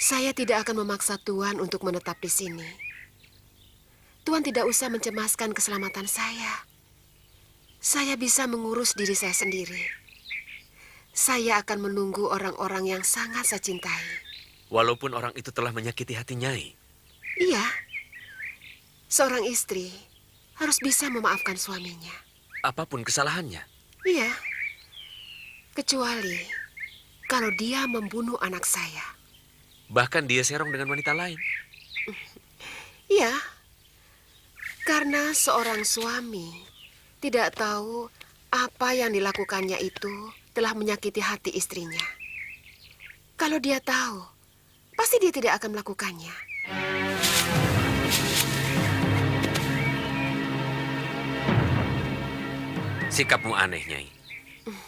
Saya tidak akan memaksa Tuan untuk menetap di sini. Tuan tidak usah mencemaskan keselamatan saya. Saya bisa mengurus diri saya sendiri. Saya akan menunggu orang-orang yang sangat saya cintai. Walaupun orang itu telah menyakiti hati Nyai. Iya, seorang istri harus bisa memaafkan suaminya. Apapun kesalahannya. Iya, kecuali kalau dia membunuh anak saya. Bahkan dia serong dengan wanita lain. Iya, karena seorang suami tidak tahu apa yang dilakukannya itu telah menyakiti hati istrinya. Kalau dia tahu, pasti dia tidak akan melakukannya. Sikapmu aneh, Nyai.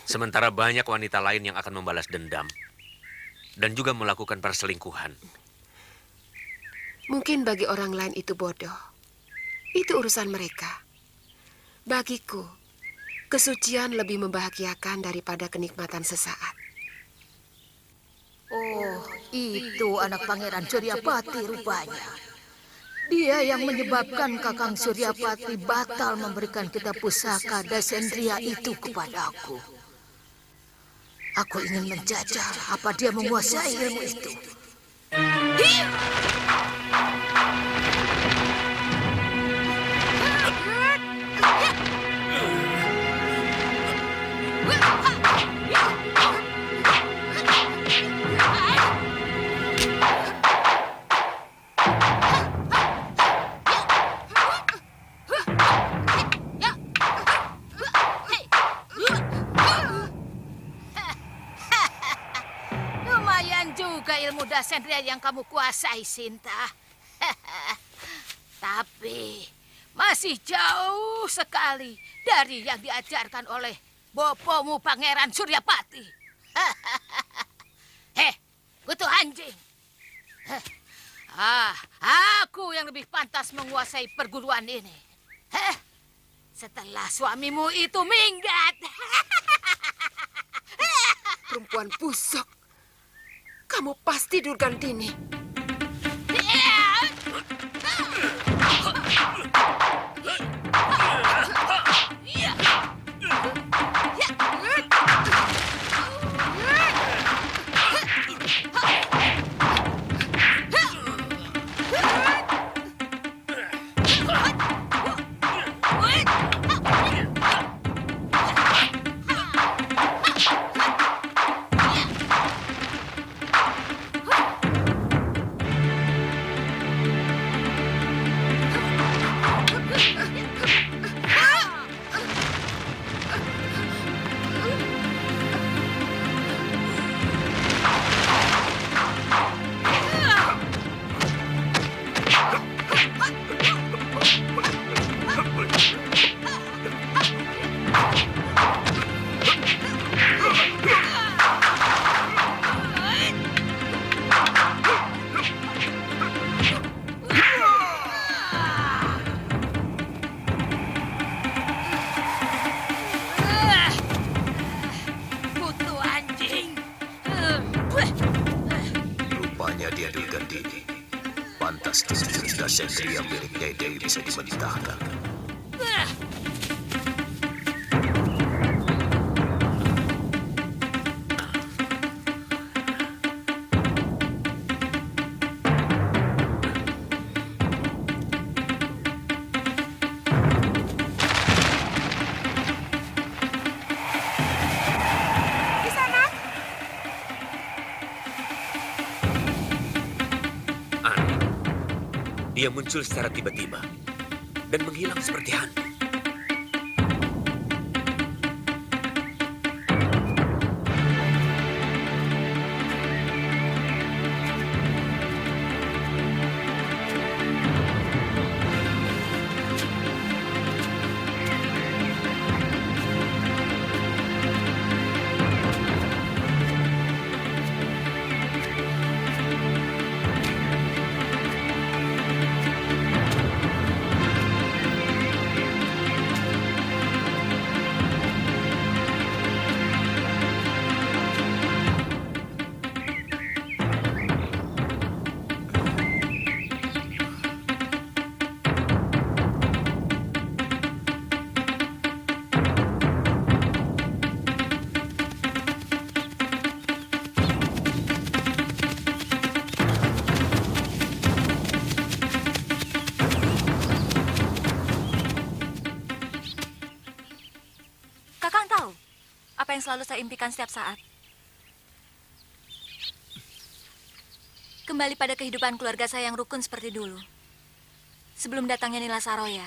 Sementara banyak wanita lain yang akan membalas dendam dan juga melakukan perselingkuhan. Mungkin bagi orang lain itu bodoh. Itu urusan mereka. Bagiku, kesucian lebih membahagiakan daripada kenikmatan sesaat. Oh, itu anak Pangeran Suryapati rupanya. Dia yang menyebabkan Kakang Suryapati batal memberikan kitab pusaka Dasendria itu kepadaku. Aku ingin menjajah apa dia menguasai ilmu itu. Lumayan juga ilmu Dasendria yang kamu kuasai, Sinta. Tapi masih jauh sekali dari yang diajarkan oleh bopomu Pangeran Suryapati. Kutu anjing. Aku yang lebih pantas menguasai perguruan ini. Setelah suamimu itu minggat. Perempuan busuk. Kamu pasti Durgandini. Kutu anjing. Rupanya dia Durgandini. Pantas jurus Dasendria milik Nyai Dewi bisa dimentahkan. Aneh. Dia muncul secara tiba-tiba dan menghilang seperti hantu. yang selalu saya impikan setiap saat. Kembali pada kehidupan keluarga saya yang rukun seperti dulu. Sebelum datangnya Nila Saroya.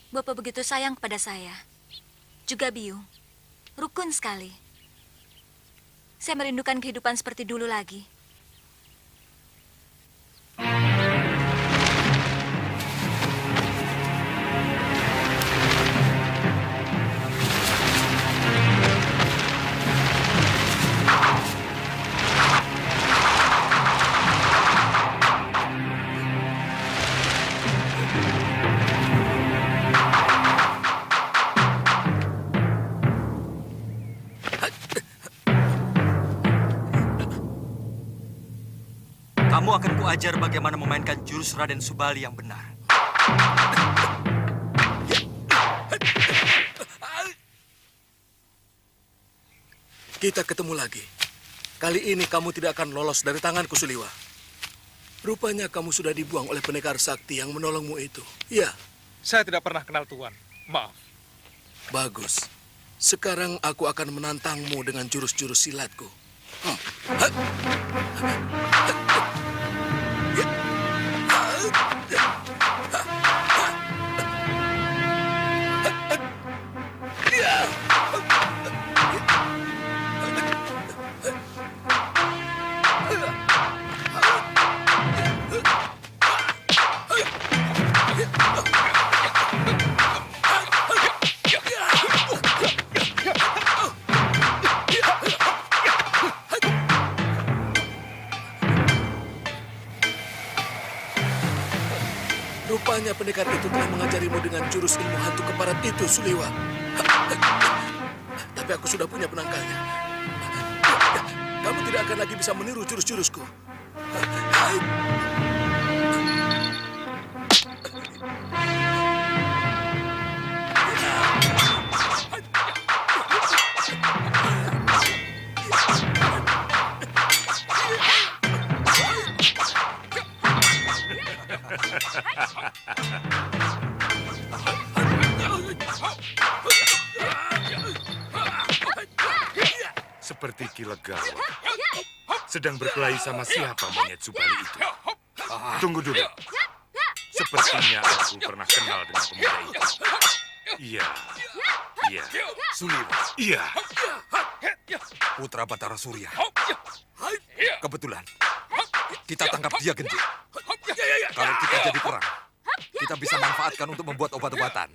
Bapak begitu sayang kepada saya. Juga Biung. Rukun sekali. Saya merindukan kehidupan seperti dulu lagi. Kamu akan kuajar bagaimana memainkan jurus Raden Subali yang benar. Kita ketemu lagi. Kali ini kamu tidak akan lolos dari tanganku, Suliwa. Rupanya kamu sudah dibuang oleh pendekar sakti yang menolongmu itu. Iya. Saya tidak pernah kenal Tuan. Maaf. Bagus. Sekarang aku akan menantangmu dengan jurus-jurus silatku. Rupanya pendekar itu telah mengajarimu dengan jurus ilmu hantu keparat itu, Suliwa. Tapi aku sudah punya penangkalnya. Kamu tidak akan lagi bisa meniru jurus-jurusku. Seperti Kilegawa sedang berkelahi sama siapa monyet Subali itu. Tunggu dulu. Sepertinya aku pernah kenal dengan pemuda itu. Iya. Suliwa, Iya. putra Batara Surya. Kebetulan, kita tangkap dia gendik. Kalau kita jadi perang, kita bisa manfaatkan untuk membuat obat-obatan.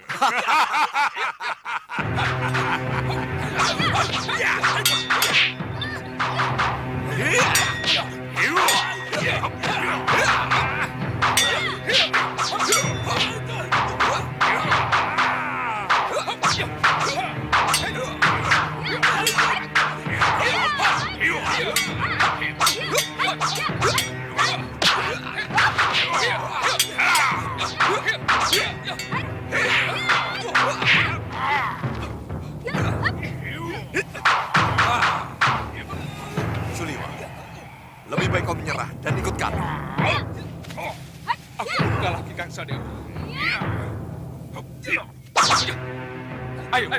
Suliwa, lebih baik kau menyerah dan ikut kami. Aku bukan lagi Kang Sadewa. Ayo.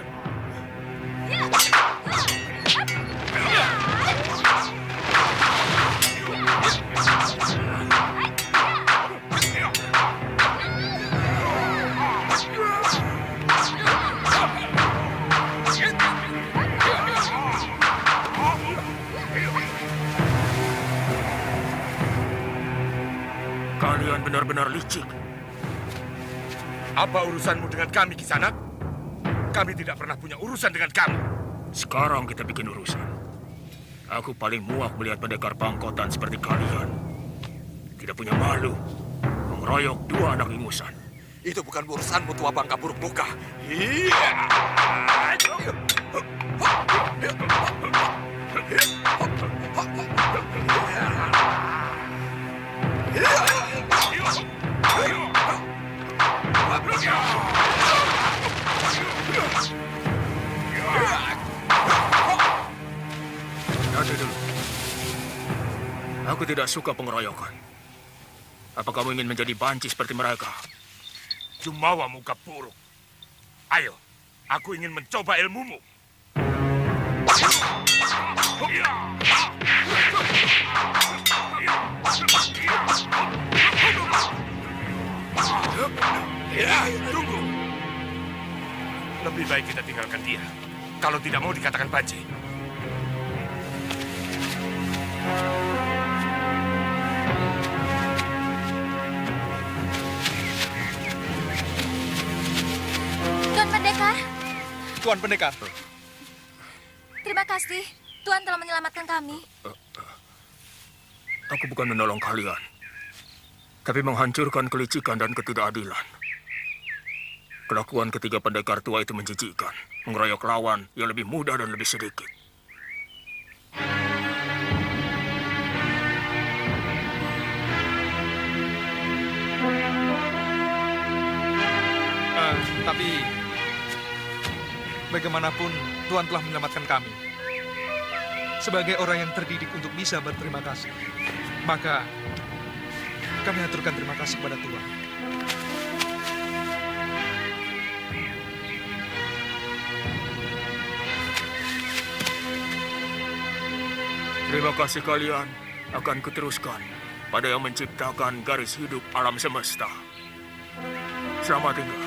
Kalian benar-benar licik. Apa urusanmu dengan kami, Kisanak? Kami tidak pernah punya urusan dengan kamu. Sekarang kita bikin urusan. Aku paling muak melihat pendekar pangkotan seperti kalian. Tidak punya malu. Mengeroyok dua anak ingusan. Itu bukan urusanmu, tua bangka buruk muka. Nanti dulu. Aku tidak suka pengeroyokan. Apa kamu ingin menjadi banci seperti mereka? Jumawa muka buruk. Ayo, aku ingin mencoba ilmumu. Ya, tunggu. Lebih baik kita tinggalkan dia. Kalau tidak mau dikatakan bajing. Tuan Pendekar, Tuan Pendekar, terima kasih. Tuan telah menyelamatkan kami. Aku bukan menolong kalian, tapi menghancurkan kelicikan dan ketidakadilan. Kelakuan ketiga pendekar tua itu menjijikkan, mengeroyok lawan yang lebih muda dan lebih sedikit. tapi bagaimanapun Tuan telah menyelamatkan kami. Sebagai orang yang terdidik untuk bisa berterima kasih, maka kami aturkan terima kasih kepada Tuan. Terima kasih kalian akan kuteruskan pada yang menciptakan garis hidup alam semesta. Selamat tinggal.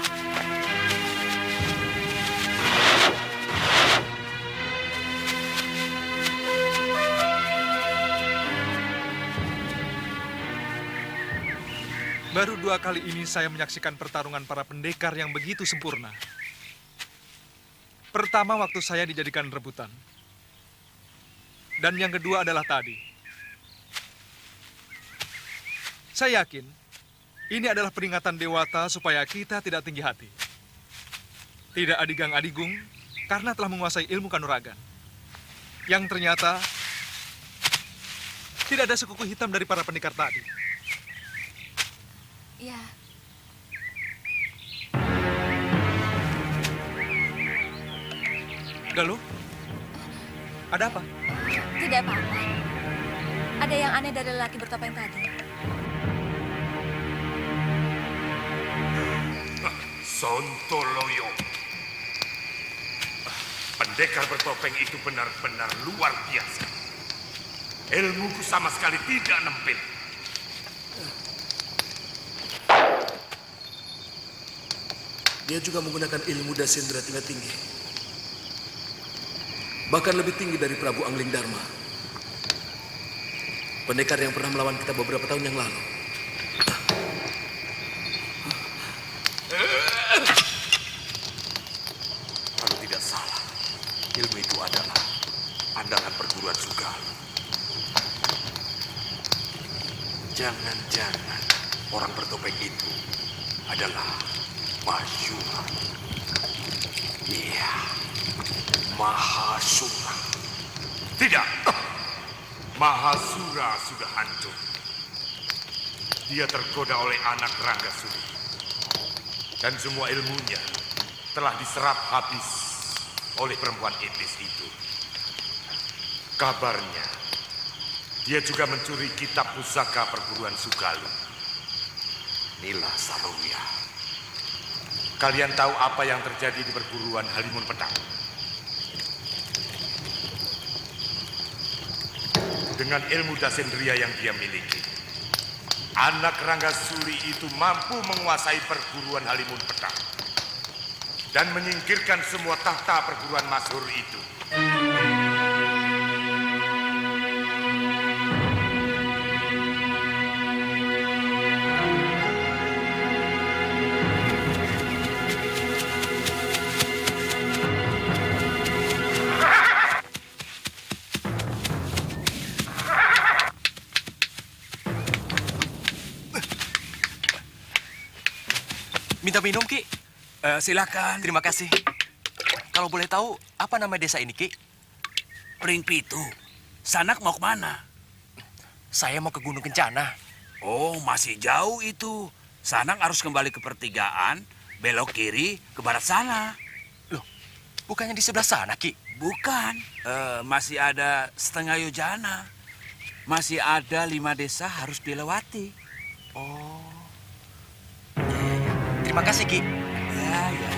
Baru 2 kali ini saya menyaksikan pertarungan para pendekar yang begitu sempurna. Pertama waktu saya dijadikan rebutan. Dan yang kedua adalah tadi. Saya yakin ini adalah peringatan Dewata supaya kita tidak tinggi hati. Tidak adigang-adigung karena telah menguasai ilmu kanuragan. Yang ternyata tidak ada sekuku hitam dari para pendekar tadi. Ya, Galuh, ada apa? tidak apa-apa. Ada yang aneh dari lelaki bertopeng tadi. Sontoloyo. Pendekar bertopeng itu benar-benar luar biasa. Ilmuku sama sekali tidak nempel. Dia juga menggunakan ilmu Dasendra tingkat tinggi. Bahkan lebih tinggi dari Prabu Angling Dharma. Pendekar yang pernah melawan kita beberapa tahun yang lalu. Kalau tidak salah, ilmu itu adalah andalan perguruan Sugal. Jangan-jangan orang bertopeng itu adalah Mahasura. Iya, Mahasura. Tidak. Mahasura sudah hancur. Dia tergoda oleh anak Ranggasuri. Dan semua ilmunya telah diserap habis oleh perempuan iblis itu. Kabarnya, dia juga mencuri kitab pusaka perguruan Sugalu. Nila Sarowiya. Kalian tahu apa yang terjadi di perguruan Halimun Pedang? Dengan ilmu Dasendria yang dia miliki, anak Ranggasuri itu mampu menguasai perguruan Halimun Pedang dan menyingkirkan semua tahta perguruan masyhur itu. Minta minum, Ki? Silakan. Terima kasih. Kalau boleh tahu, apa nama desa ini, Ki? Pring Pitu. Sanak mau kemana? Saya mau ke Gunung Kencana. Oh, masih jauh itu. Sanak harus kembali ke pertigaan, belok kiri ke barat sana. Loh, bukannya di sebelah sana, Ki? Bukan, masih ada setengah yojana. Masih ada 5 desa harus dilewati. Oh. Terima kasih, Ki. Ya, ya.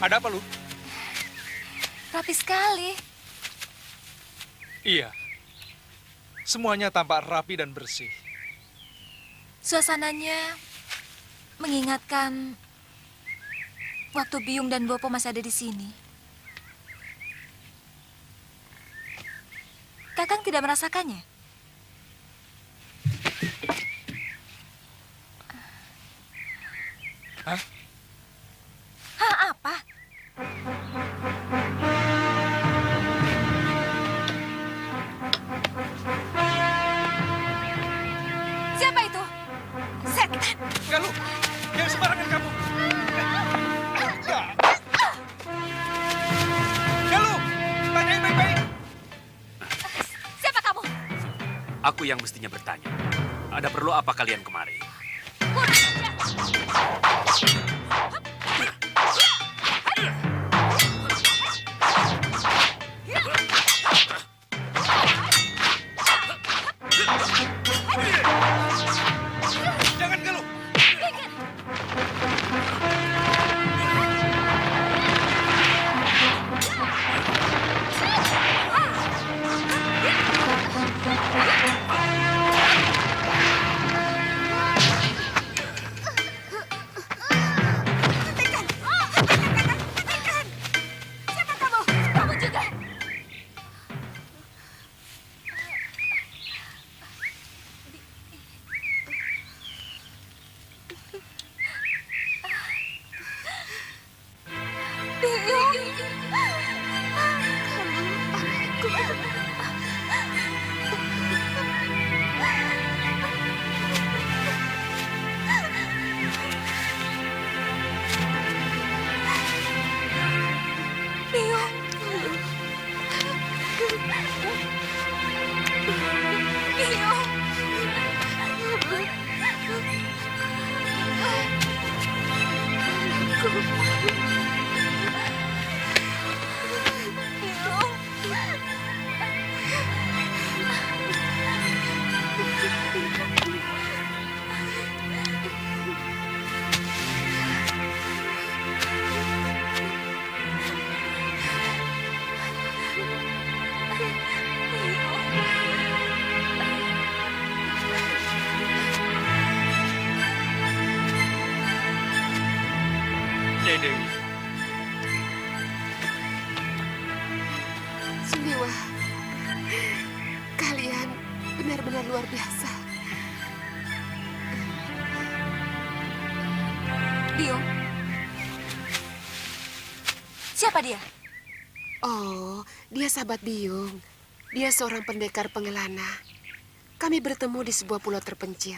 Ada apa, Lu? Rapi sekali. Iya. Semuanya tampak rapi dan bersih. Suasananya mengingatkan waktu Biung dan Bopo masih ada di sini. Kakang tidak merasakannya? Hah? Hah, apa? Siapa itu? Setan! Galuh, jangan sembarangan kamu. Galuh, tanyain baik-baik. Siapa kamu? Aku yang mestinya bertanya. Ada perlu apa kalian kemari? Jangan, Galuh. Siapa kamu? Kamu juga. Nyai Dewi, Suliwa, kalian benar-benar luar biasa. Biung. Siapa dia? Oh, dia sahabat Biung. Dia seorang pendekar pengelana. Kami bertemu di sebuah pulau terpencil.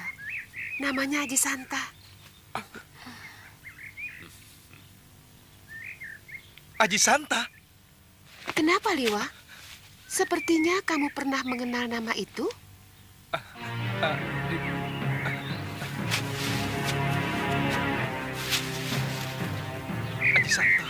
Namanya Aji Santa. Aji Santa. Kenapa, Liwa? Sepertinya kamu pernah mengenal nama itu? Aji Santa.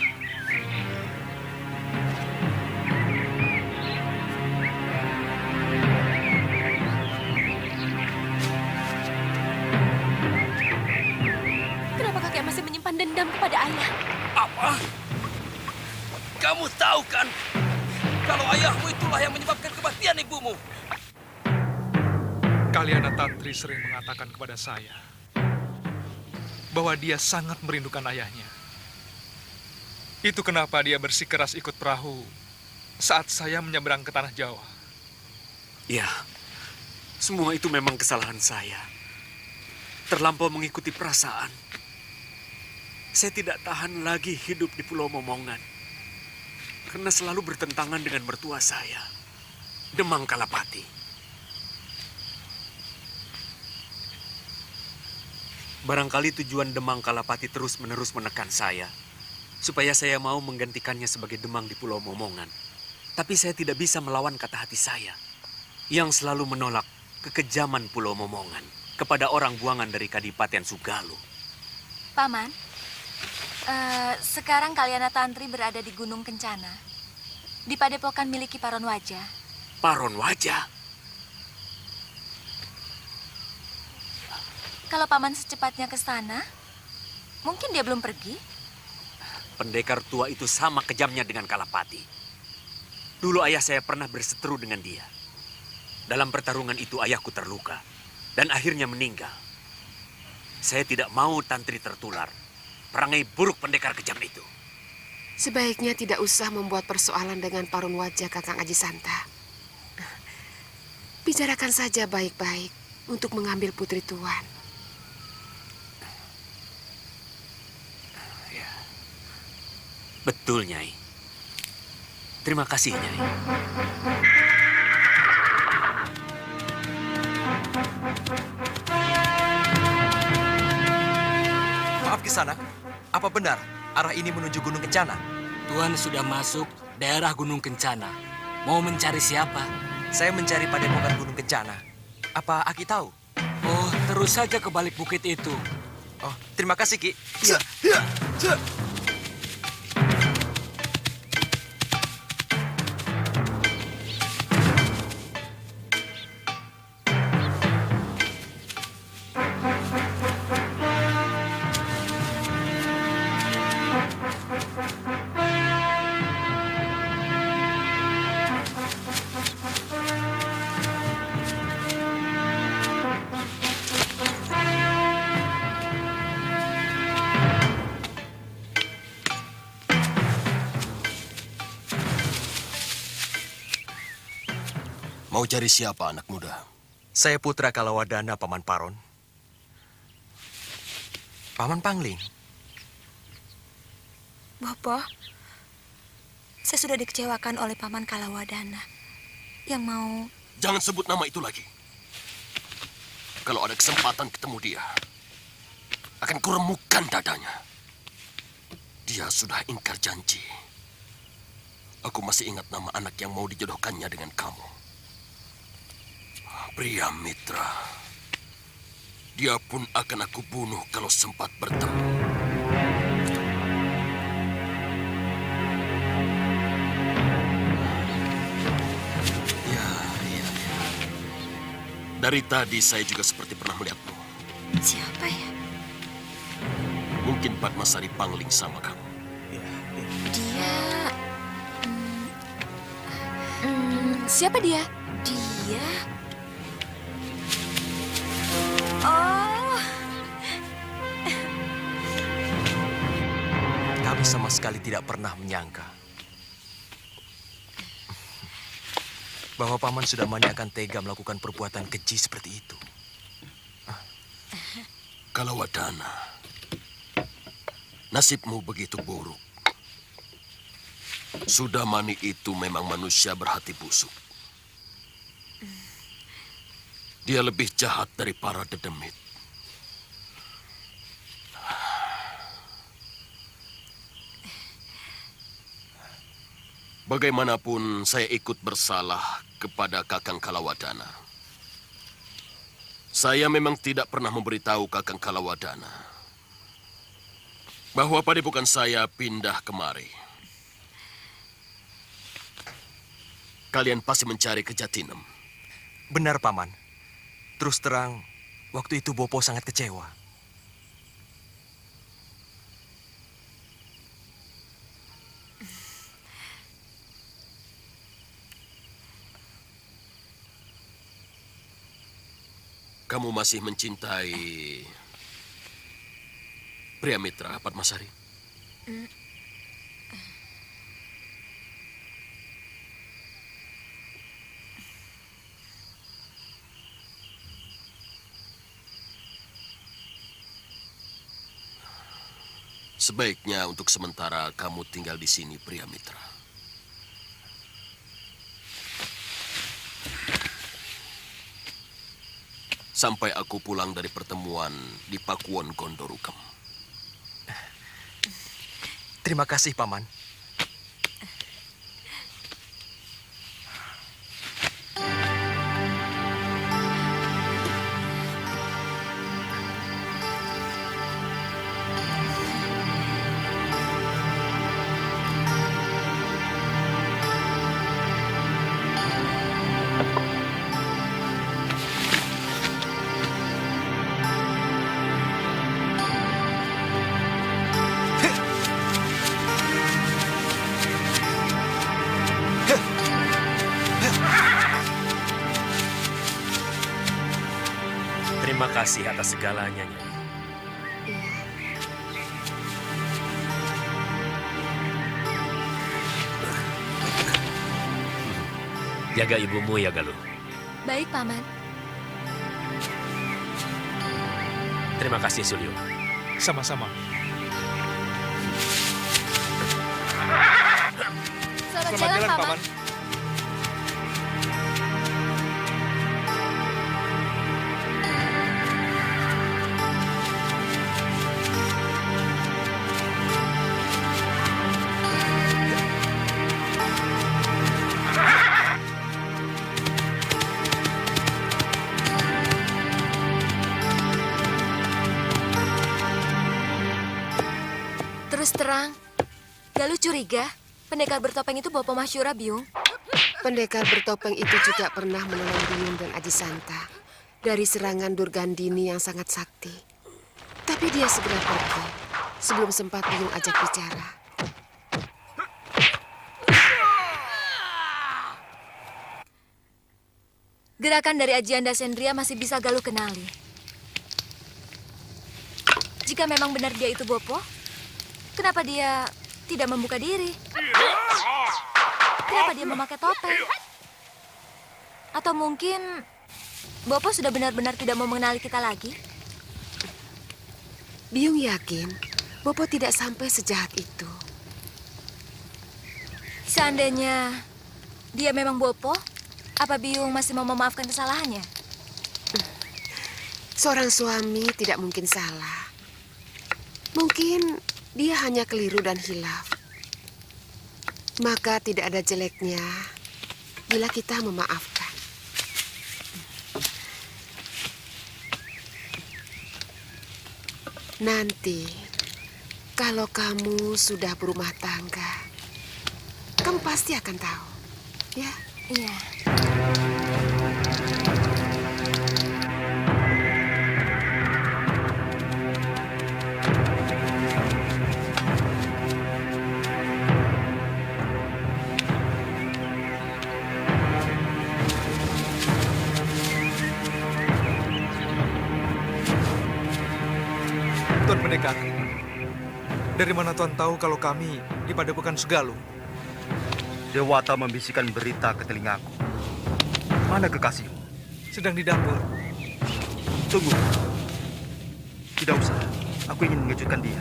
Kenapa kakek masih menyimpan dendam kepada ayah? Apa? Kamu tahu kan, kalau ayahmu itulah yang menyebabkan kematian ibumu. Kaliana Tantri sering mengatakan kepada saya bahwa dia sangat merindukan ayahnya. Itu kenapa dia bersikeras ikut perahu saat saya menyeberang ke tanah Jawa. Ya, semua itu memang kesalahan saya. Terlampau mengikuti perasaan. Saya tidak tahan lagi hidup di Pulau Momongan. Karena selalu bertentangan dengan mertua saya, Demang Kalapati. Barangkali tujuan Demang Kalapati terus-menerus menekan saya, supaya saya mau menggantikannya sebagai Demang di Pulau Momongan. Tapi saya tidak bisa melawan kata hati saya, yang selalu menolak kekejaman Pulau Momongan kepada orang buangan dari Kadipaten Sugalu. Paman, sekarang Kaliana Tantri berada di Gunung Kencana, di padepokan milik Ki Paron Wajah. Paron Wajah? Kalau Paman secepatnya ke sana, mungkin dia belum pergi. pendekar tua itu sama kejamnya dengan Kalapati. Dulu ayah saya pernah berseteru dengan dia. Dalam pertarungan itu ayahku terluka dan akhirnya meninggal. Saya tidak mau Tantri tertular perangai buruk pendekar kejam itu. Sebaiknya tidak usah membuat persoalan dengan parun wajah Kakang Aji Santa. Bicarakan saja baik-baik untuk mengambil putri Tuan. Ya. Betul, Nyai. Terima kasih, Nyai. Maaf Kisanak, apa benar arah ini menuju Gunung Kencana? Tuan sudah masuk daerah Gunung Kencana. Mau mencari siapa? Saya mencari padepokan Gunung Kencana. Apa Aki tahu? Oh, terus saja ke balik bukit itu. Oh, terima kasih Ki. Mau cari siapa, anak muda? Saya putra Kalawadana, Paman Paron. Paman Pangling. Bopo, saya sudah dikecewakan oleh Paman Kalawadana yang mau... Jangan sebut nama itu lagi. Kalau ada kesempatan ketemu dia, akan kuremukkan dadanya. Dia sudah ingkar janji. Aku masih ingat nama anak yang mau dijodohkannya dengan kamu. Pria Mitra. Dia pun akan aku bunuh kalau sempat bertemu. Ya. Dari tadi saya juga seperti pernah melihatmu. Siapa ya? Mungkin Padmasari Pangling sama kamu. Dia... siapa dia? Dia... Oh, Kami sama sekali tidak pernah menyangka bahwa Paman sudah akan tega melakukan perbuatan keji seperti itu. Kalawadana, nasibmu begitu buruk. Sudamani itu memang manusia berhati busuk. Dia lebih jahat dari para dedemit. Bagaimanapun saya ikut bersalah kepada Kakang Kalawadana. Saya memang tidak pernah memberitahu Kakang Kalawadana bahwa padepokan saya pindah kemari. Kalian pasti mencari ke Jatinem. Benar, Paman. Terus terang, waktu itu Bopo sangat kecewa. Kamu masih mencintai pria Mitra Padmasari? Sebaiknya untuk sementara kamu tinggal di sini, pria Mitra. Sampai aku pulang dari pertemuan di Pakuwon Gondorugem. Terima kasih, Paman. Terima kasih atas segalanya, Nyai. Iya. Jaga ibumu ya, Galuh. Baik, Paman. Terima kasih, Sulyo. Sama-sama. Selamat Selamat jalan, Paman. Paman. Terus terang, Galuh curiga pendekar bertopeng itu bawa pemasyura, Biung. Pendekar bertopeng itu juga pernah menolong Biyung dan Aji Santa dari serangan Durgandini yang sangat sakti. Tapi dia segera pergi sebelum sempat Biyung ajak bicara. Gerakan dari Ajian Dasendria masih bisa Galuh kenali. Jika memang benar dia itu Bopo, kenapa dia tidak membuka diri? Kenapa dia memakai topeng? Atau mungkin Bopo sudah benar-benar tidak mau mengenali kita lagi? Biyung yakin Bopo tidak sampai sejahat itu. Seandainya dia memang Bopo, apa Biyung masih mau memaafkan kesalahannya? Seorang suami tidak mungkin salah. Mungkin dia hanya keliru dan hilaf. Maka tidak ada jeleknya bila kita memaafkan. Nanti, kalau kamu sudah berumah tangga, kamu pasti akan tahu, ya? Iya. Tuan Pendekar, dari mana Tuan tahu kalau kami di Padepokan Segaluh? Dewata membisikkan berita ke telingaku. Mana kekasihmu? Sedang di dapur. Tunggu. Tidak usah. Aku ingin mengejutkan dia.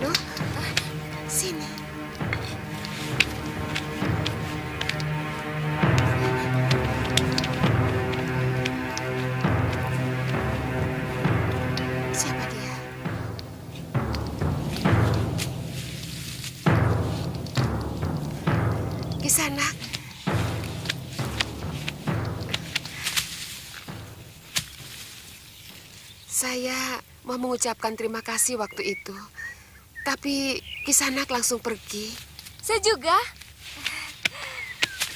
Loh, sini. Siapa dia? Kisanak. Saya mau mengucapkan terima kasih waktu itu. Tapi Kisanak langsung pergi. Saya juga.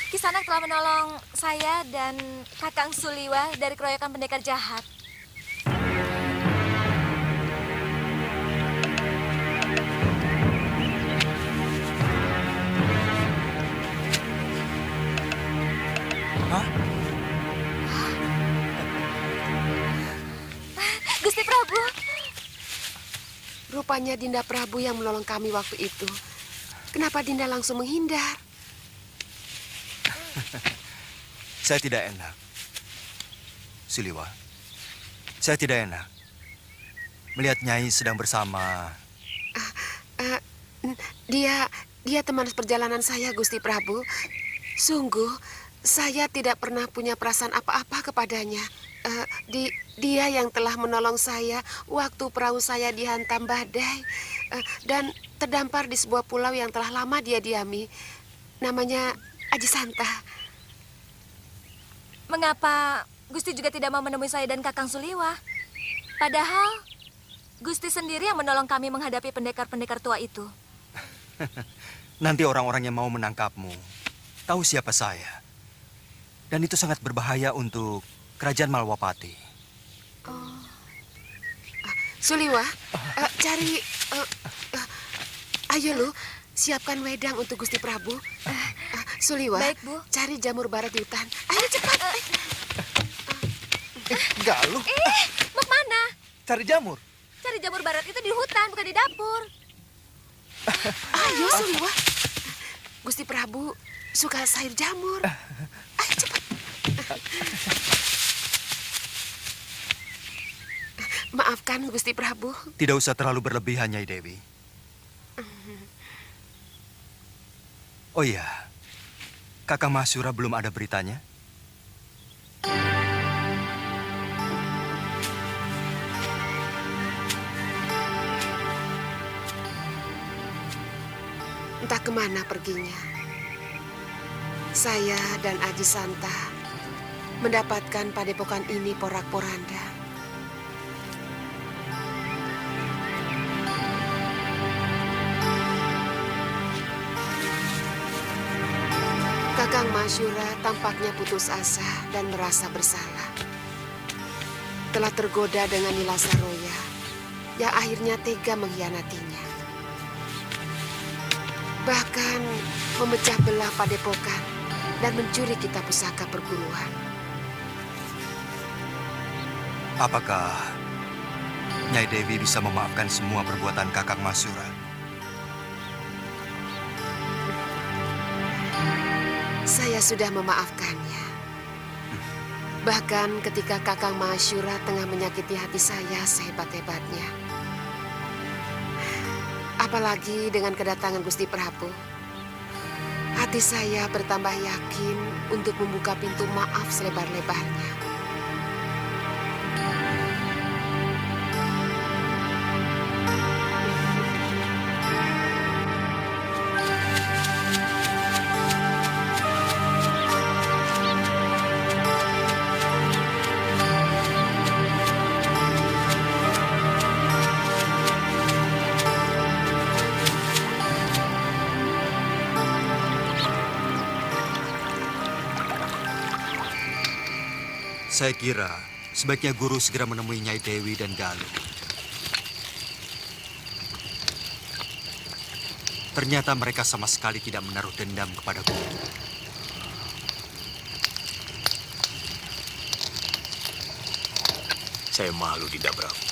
Kisanak telah menolong saya dan Kakang Suliwa dari keroyokan pendekar jahat. Hah? Gusti Prabu. Rupanya Dinda Prabu yang menolong kami waktu itu. Kenapa Dinda langsung menghindar? Saya tidak enak. Suliwa, saya tidak enak melihat Nyai sedang bersama. Dia teman perjalanan saya, Gusti Prabu. Sungguh, saya tidak pernah punya perasaan apa-apa kepadanya. Dia yang telah menolong saya waktu perahu saya dihantam badai dan terdampar di sebuah pulau yang telah lama dia diami. Namanya Aji Santa. Mengapa Gusti juga tidak mau menemui saya dan Kakang Suliwa? Padahal Gusti sendiri yang menolong kami menghadapi pendekar-pendekar tua itu. Nanti orang-orang yang mau menangkapmu tahu siapa saya. Dan itu sangat berbahaya untuk kerajaan Malwapati. Suliwa, cari... ayo lu, siapkan wedang untuk Gusti Prabu. Suliwa, Baik, Bu. cari jamur barat di hutan. Ayo cepat. Galuh, Mau kemana? cari jamur. Cari jamur barat itu di hutan, bukan di dapur. Ayo Suliwa. Gusti Prabu suka sayur jamur. Ayo cepat. Maafkan Gusti Prabu. Tidak usah terlalu berlebihan, Nyai Dewi. Oh iya, Kakang Mahsyura belum ada beritanya? Entah kemana perginya. Saya dan Aji Santa mendapatkan padepokan ini porak-poranda. Kakang Mahsyura tampaknya putus asa dan merasa bersalah. Telah tergoda dengan Nilasaroya yang akhirnya tega mengkhianatinya. Bahkan memecah belah padepokan dan mencuri kitab pusaka perguruan. Apakah Nyai Dewi bisa memaafkan semua perbuatan Kakang Mahsyura? Saya sudah memaafkannya. Bahkan ketika Kakang Mahsyura tengah menyakiti hati saya sehebat-hebatnya. Apalagi dengan kedatangan Gusti Prabu. Hati saya bertambah yakin untuk membuka pintu maaf selebar-lebarnya. Saya kira sebaiknya guru segera menemui Nyai Dewi dan Galuh. Ternyata mereka sama sekali tidak menaruh dendam kepada guru. Saya malu, Dinda Prabu.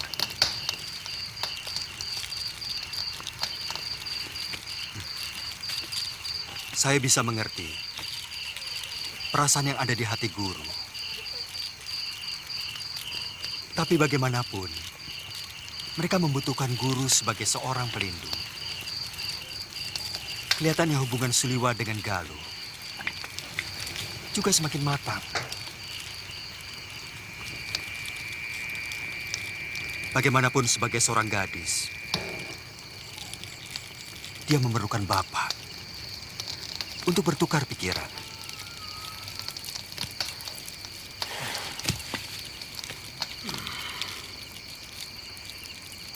Saya bisa mengerti perasaan yang ada di hati guru. Tapi bagaimanapun, mereka membutuhkan guru sebagai seorang pelindung. Kelihatannya hubungan Suliwa dengan Galuh juga semakin matang. Bagaimanapun sebagai seorang gadis, dia memerlukan bapak untuk bertukar pikiran.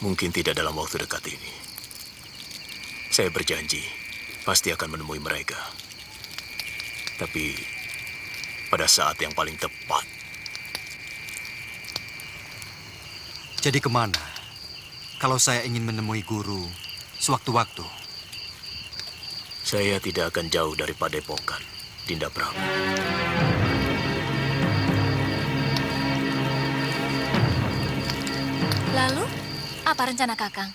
Mungkin tidak dalam waktu dekat ini. Saya berjanji pasti akan menemui mereka. Tapi pada saat yang paling tepat. Jadi kemana kalau saya ingin menemui guru sewaktu-waktu? Saya tidak akan jauh dari padepokan, Dinda Prabu. Lalu, apa rencana Kakang?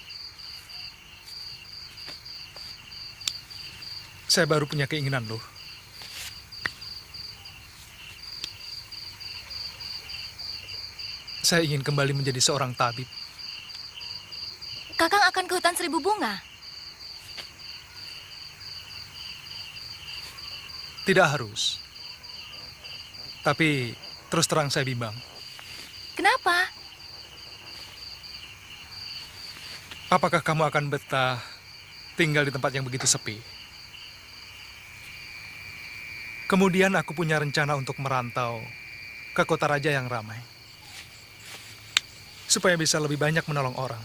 Saya baru punya keinginan loh. Saya ingin kembali menjadi seorang tabib. Kakang akan ke hutan seribu bunga. Tidak harus. Tapi terus terang saya bimbang. Kenapa? Apakah kamu akan betah tinggal di tempat yang begitu sepi? Kemudian aku punya rencana untuk merantau ke kota raja yang ramai. Supaya bisa lebih banyak menolong orang.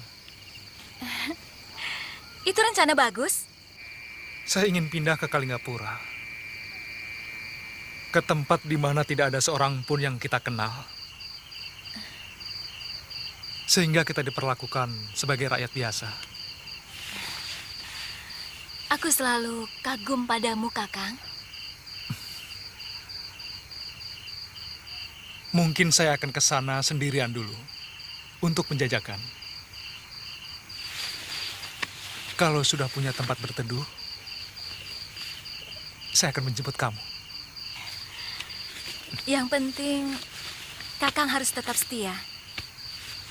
Itu rencana bagus. Saya ingin pindah ke Kalingapura. ke tempat di mana tidak ada seorang pun yang kita kenal. Sehingga kita diperlakukan sebagai rakyat biasa. Aku selalu kagum padamu, Kakang. Mungkin saya akan ke sana sendirian dulu untuk menjajakan. Kalau sudah punya tempat berteduh, saya akan menjemput kamu. Yang penting, Kakang harus tetap setia.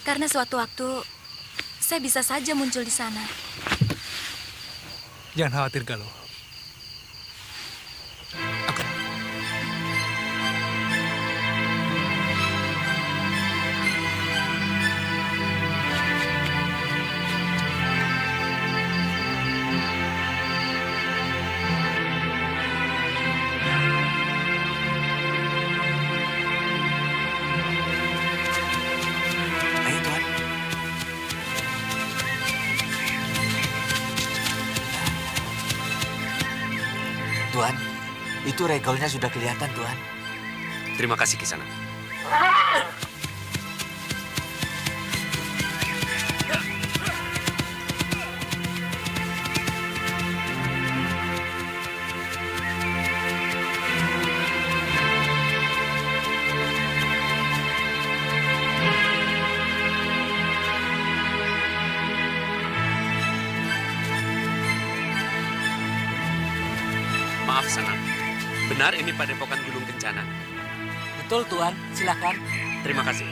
Karena suatu waktu, saya bisa saja muncul di sana. Jangan khawatir, Galuh. Ayo, Tuan. Tuan, itu regelnya sudah kelihatan, Tuan. Terima kasih, Kisanak. Maaf, Sanak. Benar ini Padepokan Gunung Kencana? Betul, Tuan. Silakan. Terima kasih.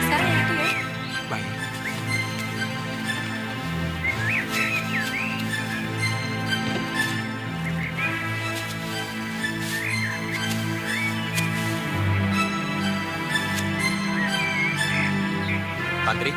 Sekarang itu ya. Baik. Tantri,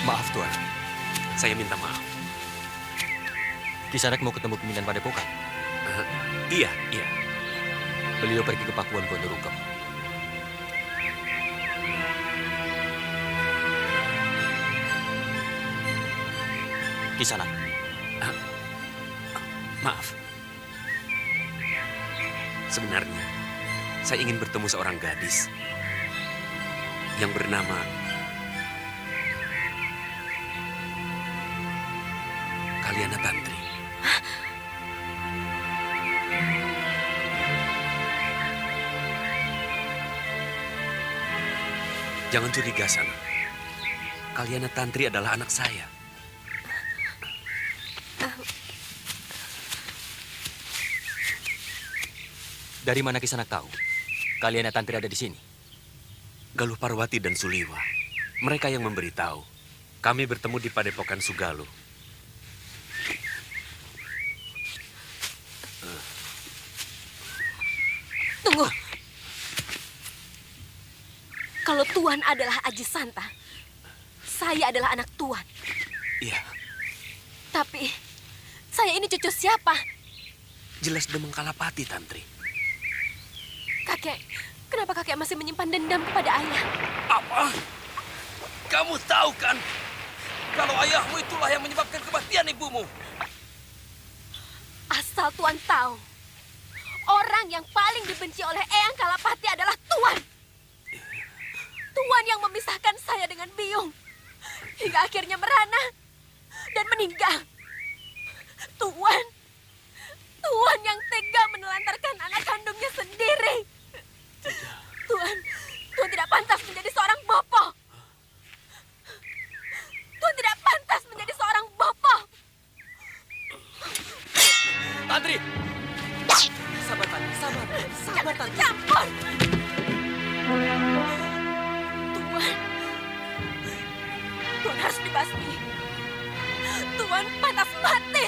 Maaf, Tuan. Saya minta maaf. Kisanak mau ketemu pimpinan Padepokan. Iya, iya. Beliau pergi ke Pakuan Ponorogo. Kisanak. Maaf. Sebenarnya, saya ingin bertemu seorang gadis yang bernama Kaliana Tantri. Jangan curiga, Sana. Kaliana Tantri adalah anak saya. Dari mana Kisanak tahu? Kalian Tantri ada di sini. Galuh Parwati dan Suliwa. Mereka yang memberitahu. Kami bertemu di Padepokan Sugaluh. Tunggu. Kalau Tuan adalah Aji Santa, saya adalah anak Tuan. Iya, Tapi, saya ini cucu siapa? jelas Demang Kalapati, Tantri. Kakek, kenapa kakek masih menyimpan dendam kepada ayah? Apa? Kamu tahu kan? Kalau ayahmu itulah yang menyebabkan kematian ibumu. Asal Tuan tahu, orang yang paling dibenci oleh Eyang Kalapati adalah Tuan. Tuan yang memisahkan saya dengan Biung. Hingga akhirnya merana dan meninggal. Tuan yang tega menelantarkan anak kandungnya sendiri. Tuan tidak pantas menjadi seorang bopo. Tuan tidak pantas menjadi seorang bopo. Tuan harus dibasmi. Tuan panas mati.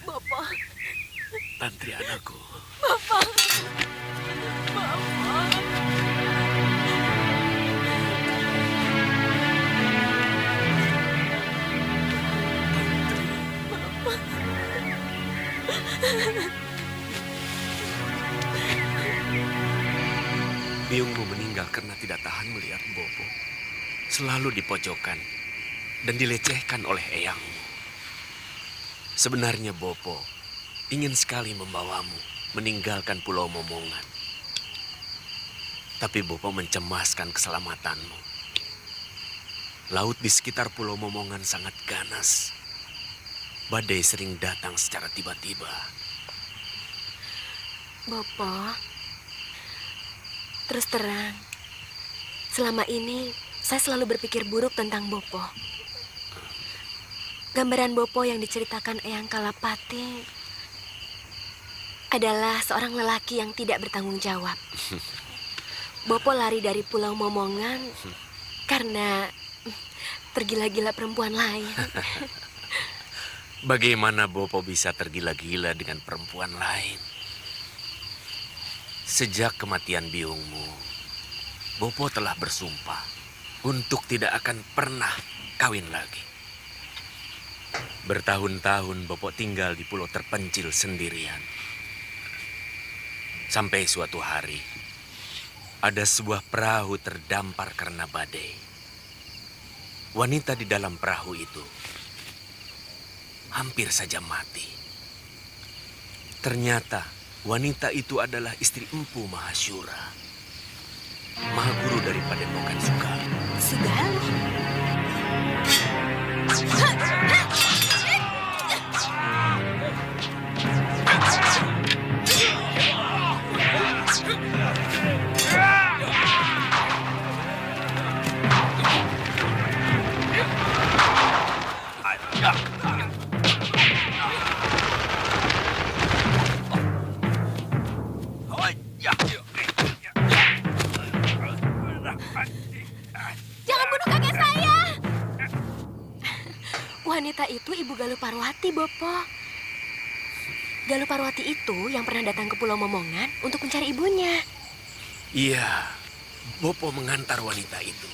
Bapak. Tantri anakku. Bapak. Bapak. Biungmu meninggal karena tidak tahan melihat Bopo selalu dipojokkan dan dilecehkan oleh eyangmu. Sebenarnya Bopo ingin sekali membawamu meninggalkan Pulau Momongan. Tapi Bopo mencemaskan keselamatanmu. Laut di sekitar Pulau Momongan sangat ganas. Badai sering datang secara tiba-tiba. Bopo, terus terang, selama ini saya selalu berpikir buruk tentang Bopo. Gambaran Bopo yang diceritakan Eyang Kalapati adalah seorang lelaki yang tidak bertanggung jawab. Bopo lari dari Pulau Momongan karena tergila-gila perempuan lain. Bagaimana Bopo bisa tergila-gila dengan perempuan lain? Sejak kematian biungmu, Bopo telah bersumpah untuk tidak akan pernah kawin lagi. Bertahun-tahun Bopo tinggal di pulau terpencil sendirian. Sampai suatu hari, ada sebuah perahu terdampar karena badai. Wanita di dalam perahu itu hampir saja mati. Ternyata wanita itu adalah istri Empu Mahasyura, Mahaguru dari Padepokan Sugalu. Sugalu? Jangan bunuh kakek saya! Wanita itu Ibu Galuh Parwati, Bopo. Galuh Parwati itu yang pernah datang ke Pulau Momongan untuk mencari ibunya. Iya, Bopo mengantar wanita itu.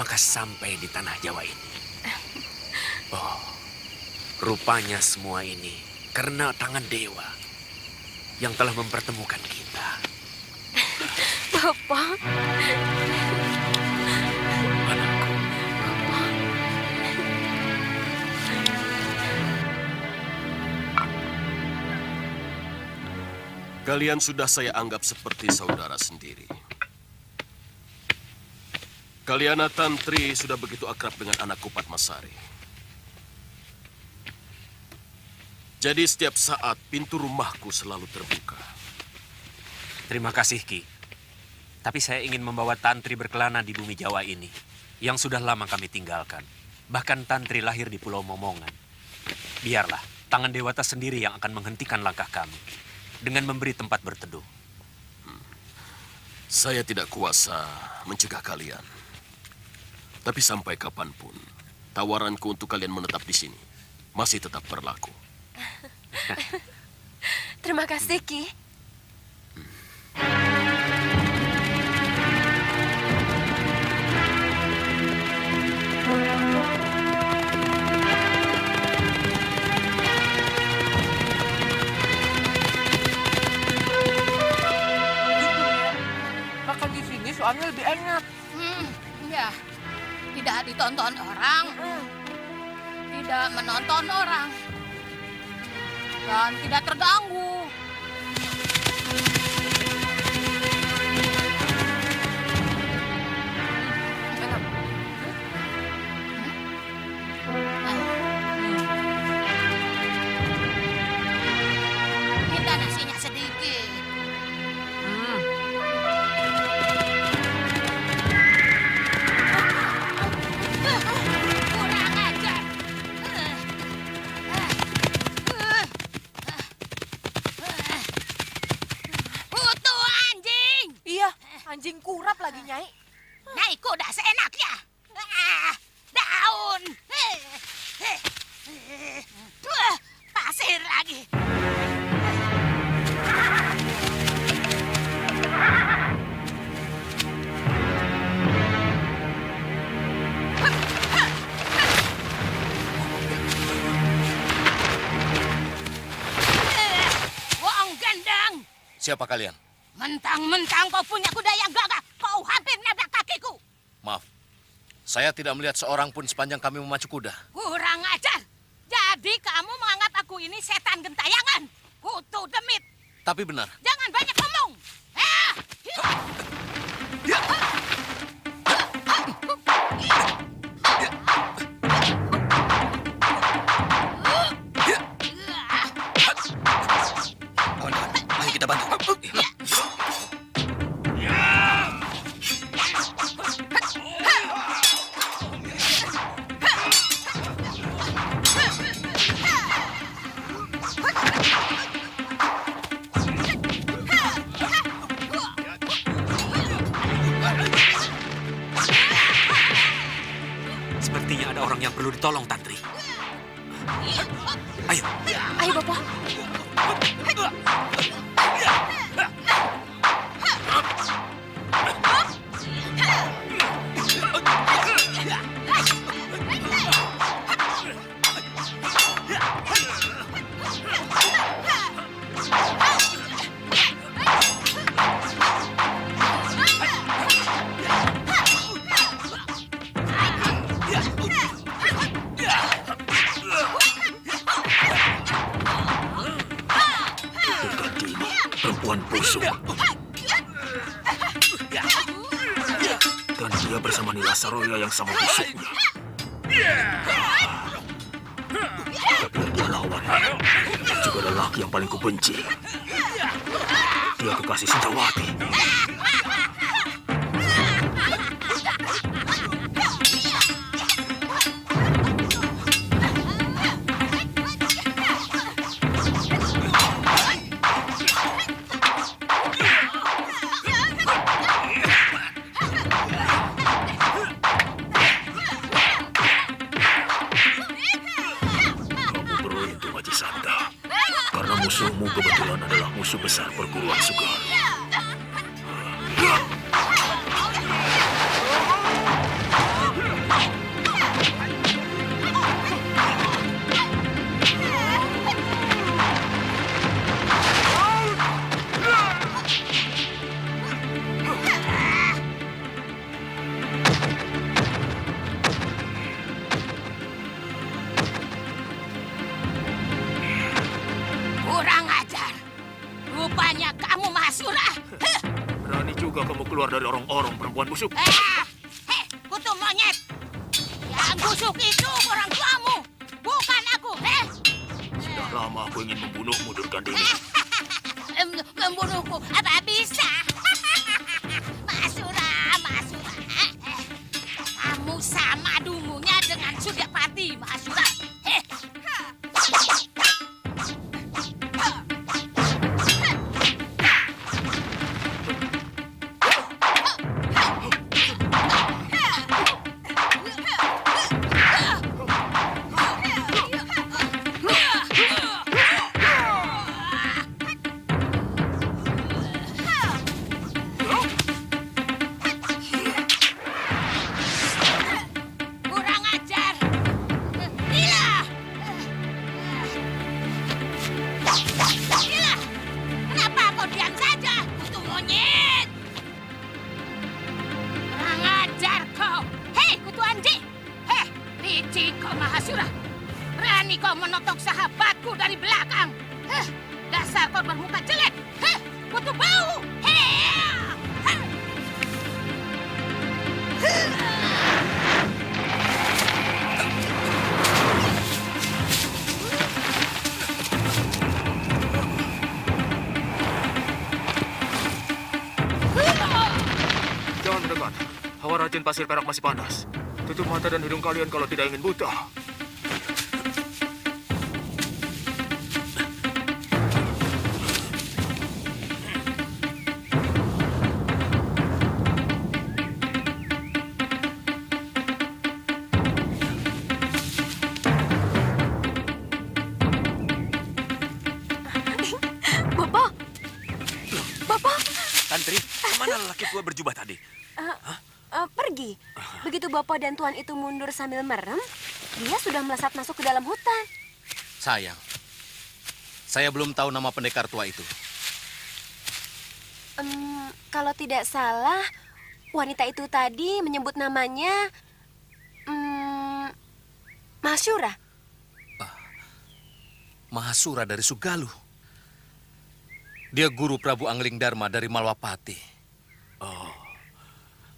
Maka sampai di tanah Jawa ini. Oh, rupanya semua ini karena tangan dewa yang telah mempertemukan kita. Bopo. Anakku. Bopo. Kalian sudah saya anggap seperti saudara sendiri. Kaliana Tantri sudah begitu akrab dengan anakku Padmasari. Jadi setiap saat pintu rumahku selalu terbuka. Terima kasih, Ki. Tapi saya ingin membawa Tantri berkelana di bumi Jawa ini, yang sudah lama kami tinggalkan. Bahkan Tantri lahir di Pulau Momongan. Biarlah, tangan Dewata sendiri yang akan menghentikan langkah kami, dengan memberi tempat berteduh. Saya tidak kuasa mencegah kalian. Tapi sampai kapanpun, tawaranku untuk kalian menetap di sini masih tetap berlaku. Terima kasih, Ki. Makan di sini soalnya lebih enak. Ya, tidak ditonton orang, tidak menonton orang. dan tidak terganggu. Minta nasinya sedikit. Kurang ajar. Kutu anjing. Iya, anjing kurap lagi, Nyai. Naik kuda seenaknya. Daun. Pasir lagi. Wong gendeng. Siapa kalian? Mentang-mentang kau punya kuda yang gagah, kau hampir nabrak kakiku. Maaf, saya tidak melihat seorang pun sepanjang kami memacu kuda. Kurang ajar. Jadi kamu menganggap aku ini setan gentayangan, kutu demit. Tapi benar, Jangan banyak ngomong. kawan-kawan, ayo kita bantu. Sepertinya ada orang yang perlu ditolong, Tantri. Ayo. Ayo, Bapak. Perempuan busuk. Dan dia bersama Nila Saroya yang sama busuknya. Tapi dia lawan. Juga lelaki yang paling kubenci. Dia kekasih Sinjawati. Musuhmu kebetulan adalah musuh besar perguruan Sugar. Kurang ajar. Rupanya kamu Mahasura. Berani juga kamu keluar dari orang-orang perempuan busuk. Kutu monyet. Yang busuk itu orang tuamu, bukan aku. Sudah lama aku ingin membunuhmu, Durgandini. Membunuhku apa bisa? Mahasura, Mahasura. Kamu sama dungunya dengan Suryapati, Mahasura. Kurang ajar. Gila. Gila. Kenapa kau diam saja, kutu monyet? Kurang ajar kau. Hei, kutu anjing. Licik kau Mahasura. Berani kau menotok sahabatku dari belakang. racun pasir perak masih panas. Tutup mata dan hidung kalian kalau tidak ingin buta. Bapak! Bapak! Tantri, kemana lelaki tua berjubah tadi? Pergi. Begitu Bapak dan Tuan itu mundur sambil merem, dia sudah melesat masuk ke dalam hutan. Sayang, saya belum tahu nama pendekar tua itu. Kalau tidak salah, wanita itu tadi menyebut namanya Masyura. Mahasura dari Sugaluh. Dia guru Prabu Angling Dharma dari Malwapati. Oh,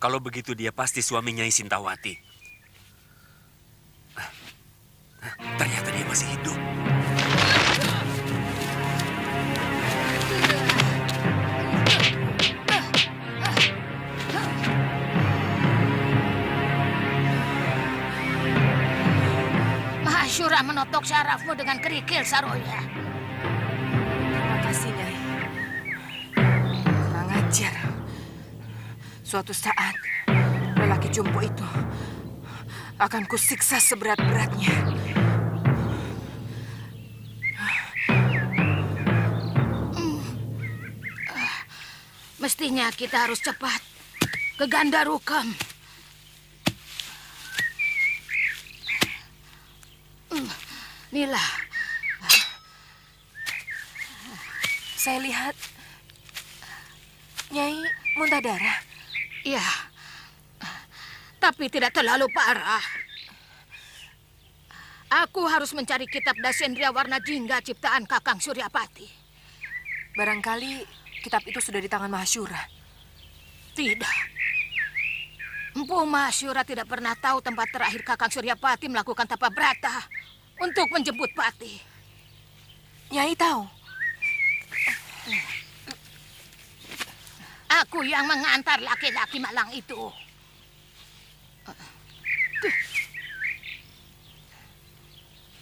kalau begitu dia pasti suami Nyai Sintawati. Ternyata dia masih hidup. Mahashura menotok syarafmu dengan kerikil, Saroya. Terima kasih, Nyai. Kurang ajar. Suatu saat, lelaki jompo itu akan kusiksa seberat-beratnya. Mestinya kita harus cepat ke Gandarukam. Nila, Saya lihat Nyai muntah darah. ya, tapi tidak terlalu parah. Aku harus mencari kitab Dasendria Warna Jingga ciptaan Kakang Suryapati. Barangkali kitab itu sudah di tangan Mahashura. Tidak. Empu Mahashura tidak pernah tahu tempat terakhir Kakang Suryapati melakukan tapa brata untuk menjemput Pati. Nyai tahu? Aku yang mengantar laki-laki malang itu.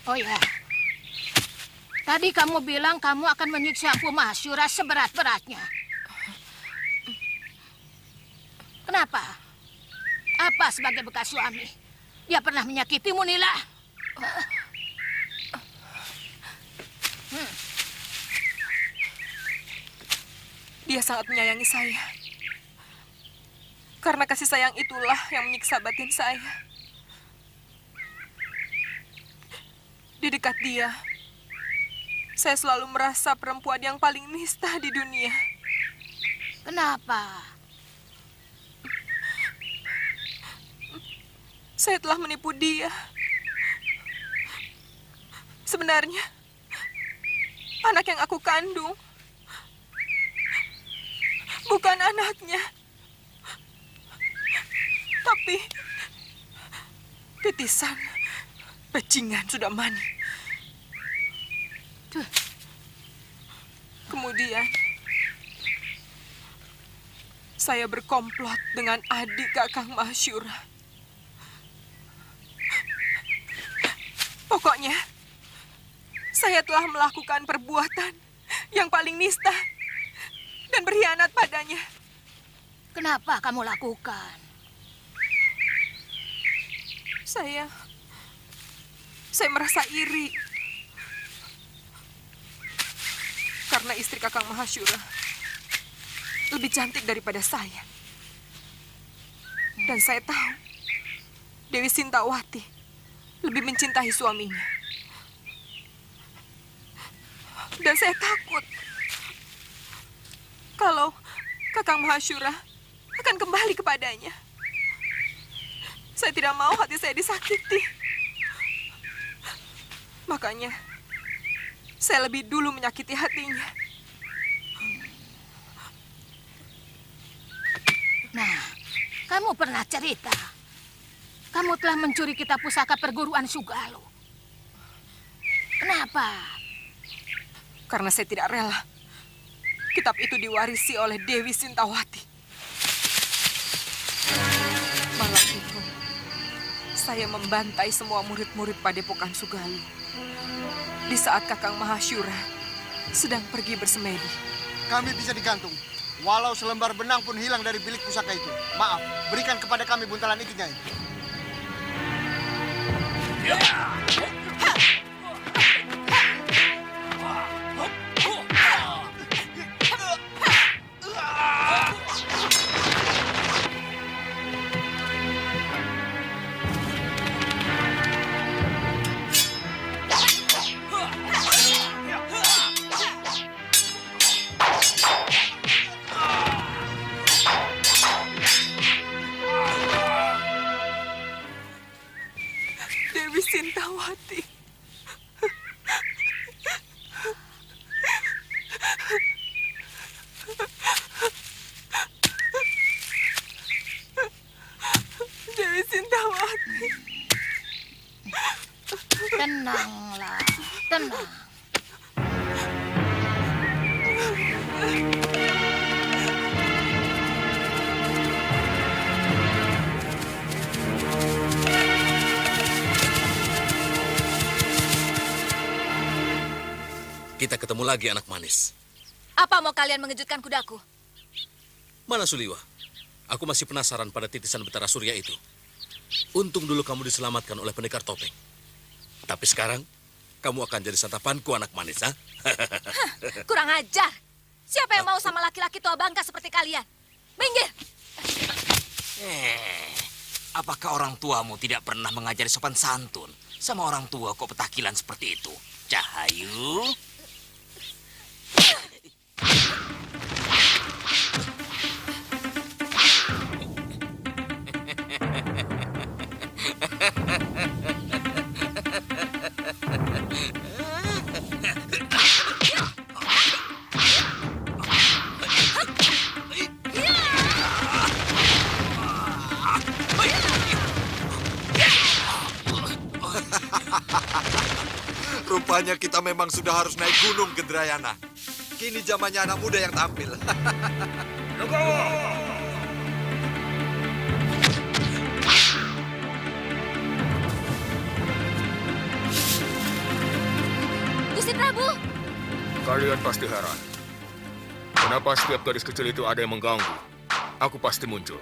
Oh ya, tadi kamu bilang kamu akan menyiksa Empu Mahashura seberat-beratnya. Kenapa? Apa sebagai bekas suami? Dia pernah menyakitimu, Nila? Dia sangat menyayangi saya. Karena kasih sayang itulah yang menyiksa batin saya. Di dekat dia, saya selalu merasa perempuan yang paling nista di dunia. Kenapa? Saya telah menipu dia. Sebenarnya, anak yang aku kandung bukan anaknya. Tapi titisan bajingan sudah mani. Kemudian saya berkomplot dengan adik Kakang Mahashura. Pokoknya, saya telah melakukan perbuatan yang paling nista dan berkhianat padanya. Kenapa kamu lakukan? Saya merasa iri. Karena istri Kakang Mahashura lebih cantik daripada saya. Dan saya tahu Dewi Sintawati lebih mencintai suaminya. Dan saya takut kalau Kakang Mahashura akan kembali kepadanya. Saya tidak mau hati saya disakiti. Makanya, saya lebih dulu menyakiti hatinya. Nah, kamu pernah cerita. Kamu telah mencuri kitab pusaka perguruan Sugaluh. Kenapa? Karena saya tidak rela kitab itu diwarisi oleh Dewi Sintawati. saya membantai semua murid-murid Padepokan Sugalu. Di saat Kakang Mahasyura sedang pergi bersemedi. Kami bisa digantung. Walau selembar benang pun hilang dari bilik pusaka itu. Maaf, berikan kepada kami buntalan itu, Nyai. Dewi Sintawati. Dewi Sintawati. Tenanglah, tenang. Kita ketemu lagi, anak manis. Apa mau kalian mengejutkan kudaku? Mana Suliwa? Aku masih penasaran pada titisan Betara Surya itu. Untung dulu kamu diselamatkan oleh pendekar topeng. Tapi sekarang, kamu akan jadi santapanku, anak manis, ha? Kurang ajar. Siapa yang mau sama laki-laki tua bangka seperti kalian? Minggir! Apakah orang tuamu tidak pernah mengajari sopan santun? Sama orang tua kok petakilan seperti itu? Cahayu? Rupanya kita memang sudah harus naik gunung, Gendrayana. Kini zamannya anak muda yang tampil. Gusti Prabu! Kalian pasti heran. Kenapa setiap gadis kecil itu ada yang mengganggu? Aku pasti muncul.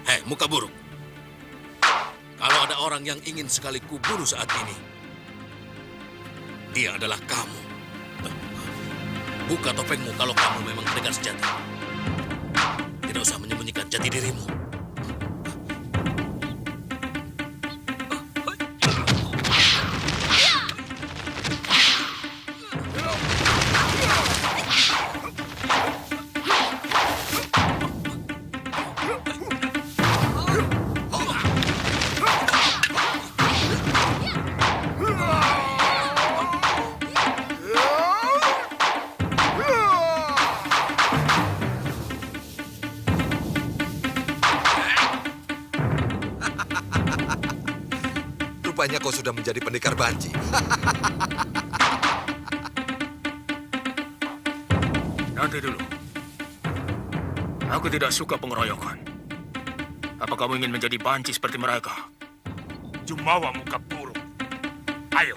Hei, muka buruk. Kalau ada orang yang ingin sekali kubunuh saat ini, dia adalah kamu. Buka topengmu kalau kamu memang pendekar sejati. Tidak usah menyembunyikan jati dirimu. Rupanya kau sudah menjadi pendekar banci. Nanti dulu. Aku tidak suka pengeroyokan. Apa kamu ingin menjadi banci seperti mereka? Jumawa muka buruk. Ayo,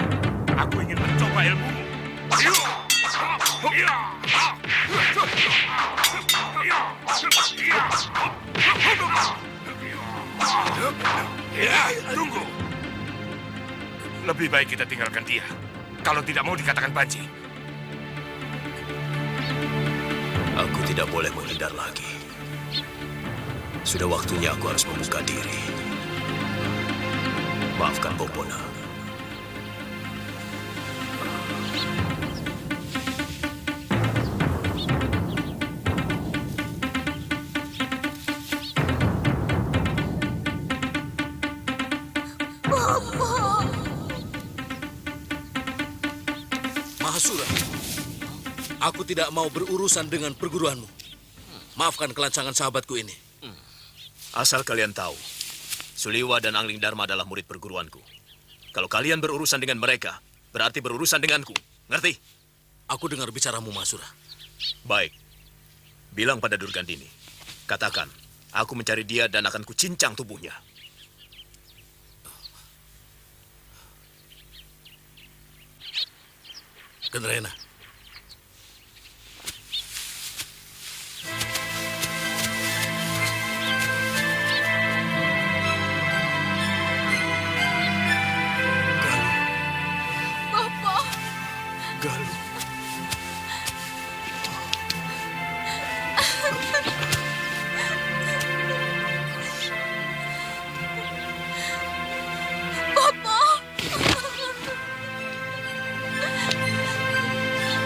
aku ingin mencoba ilmumu. Tunggu. Lebih baik kita tinggalkan dia. Kalau tidak mau dikatakan banci. Aku tidak boleh menghindar lagi. Sudah waktunya aku harus membuka diri. Maafkan Popona. Mahasura, aku tidak mau berurusan dengan perguruanmu. Maafkan kelancangan sahabatku ini. Asal kalian tahu, Suliwa dan Angling Dharma adalah murid perguruanku. Kalau kalian berurusan dengan mereka, berarti berurusan denganku. Ngerti? Aku dengar bicaramu, Mahasura. Baik. Bilang pada Durgandini. Katakan, aku mencari dia dan akan kucincang tubuhnya. Kendrena. Bopo. Galuh. Bopo.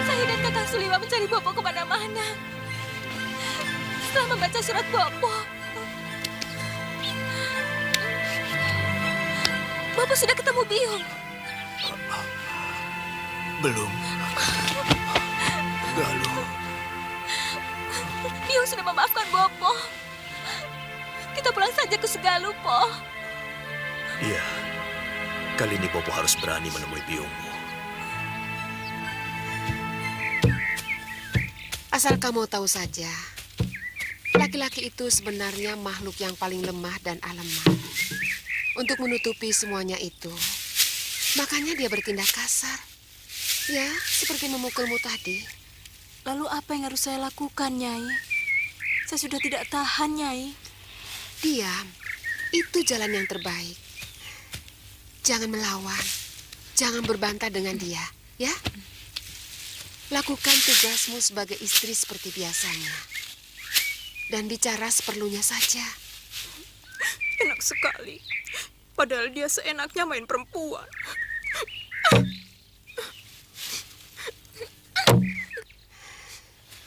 Saya dan Kakang Suliwa mencari Bopo kemana-mana. Setelah membaca surat Bopo, Bopo sudah ketemu Biung. Belum. Galuh. Biung sudah memaafkan Bopo. Kita pulang saja ke Segalu, Po. Iya. Kali ini Bopo harus berani menemui biungmu. Asal kamu tahu saja, laki-laki itu sebenarnya makhluk yang paling lemah dan alemah. Untuk menutupi semuanya itu, makanya dia bertindak kasar. Ya, seperti memukulmu tadi. Lalu apa yang harus saya lakukan, Nyai? Saya sudah tidak tahan, Nyai. Diam, itu jalan yang terbaik. Jangan melawan, jangan berbantah dengan dia, ya? Lakukan tugasmu sebagai istri seperti biasanya. Dan bicara seperlunya saja. Enak sekali. Padahal dia seenaknya main perempuan.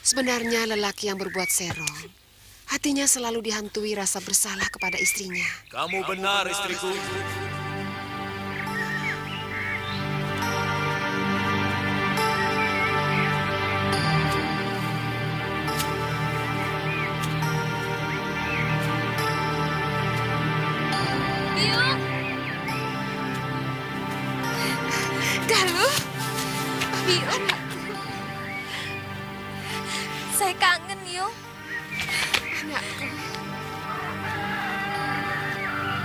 Sebenarnya lelaki yang berbuat serong, hatinya selalu dihantui rasa bersalah kepada istrinya. Kamu benar, istriku. Biung! Galuh! Biung! Saya kangen, Yung. Anakku.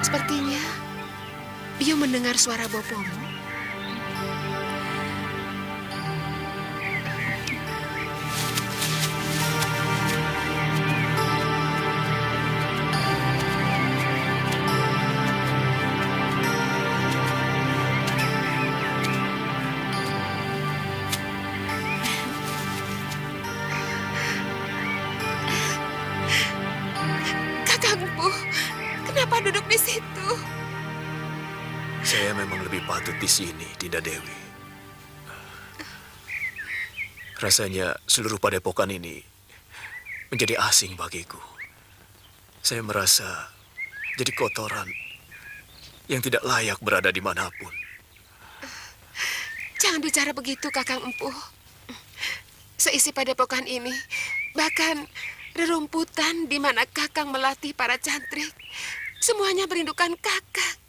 Sepertinya Biung mendengar suara bopomu. Kakangku, kenapa duduk di situ? Saya memang lebih patut di sini, Dinda Dewi. Rasanya seluruh padepokan ini menjadi asing bagiku. Saya merasa jadi kotoran yang tidak layak berada dimanapun. Jangan bicara begitu, Kakang Empuh. Seisi padepokan ini, bahkan rerumputan di mana Kakang melatih para cantrik, semuanya merindukan Kakang.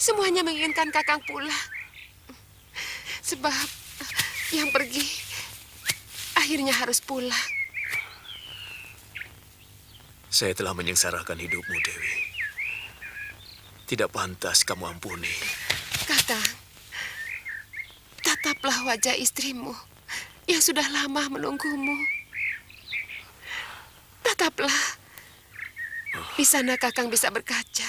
Semuanya menginginkan Kakang pulang. Sebab yang pergi akhirnya harus pulang. Saya telah menyengsarakan hidupmu, Dewi. Tidak pantas kamu ampuni. Kakang, tataplah wajah istrimu yang sudah lama menunggumu. Tataplah. Di sana Kakang bisa berkaca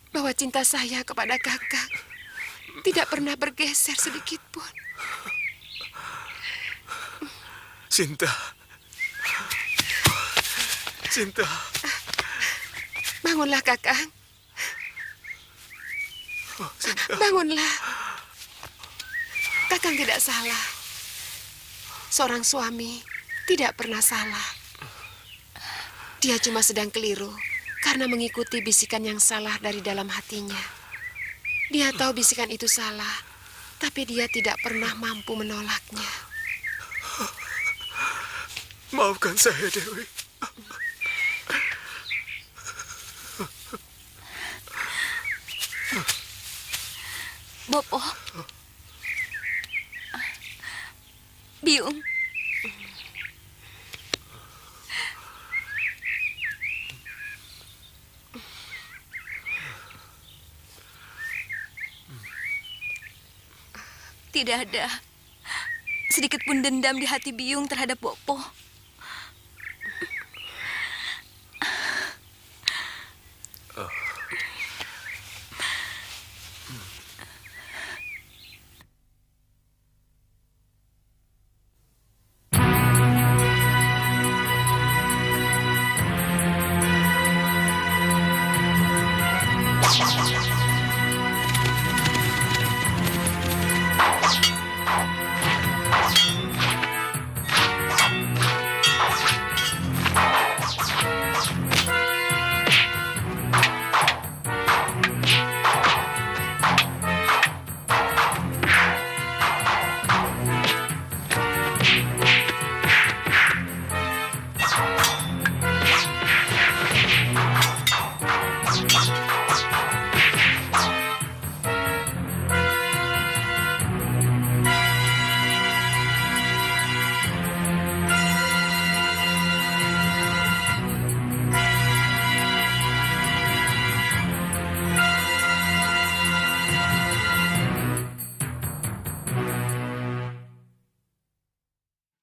bahwa cinta saya kepada Kakang tidak pernah bergeser sedikit pun. Sinta. Sinta. Bangunlah, Kakang. Bangunlah. Kakang tidak salah. Seorang suami tidak pernah salah. Dia cuma sedang keliru karena mengikuti bisikan yang salah dari dalam hatinya. Dia tahu bisikan itu salah, tapi dia tidak pernah mampu menolaknya. Maafkan saya, Dewi. Bopo. Biung. Tidak ada. sedikit pun dendam di hati Biung terhadap Bopo.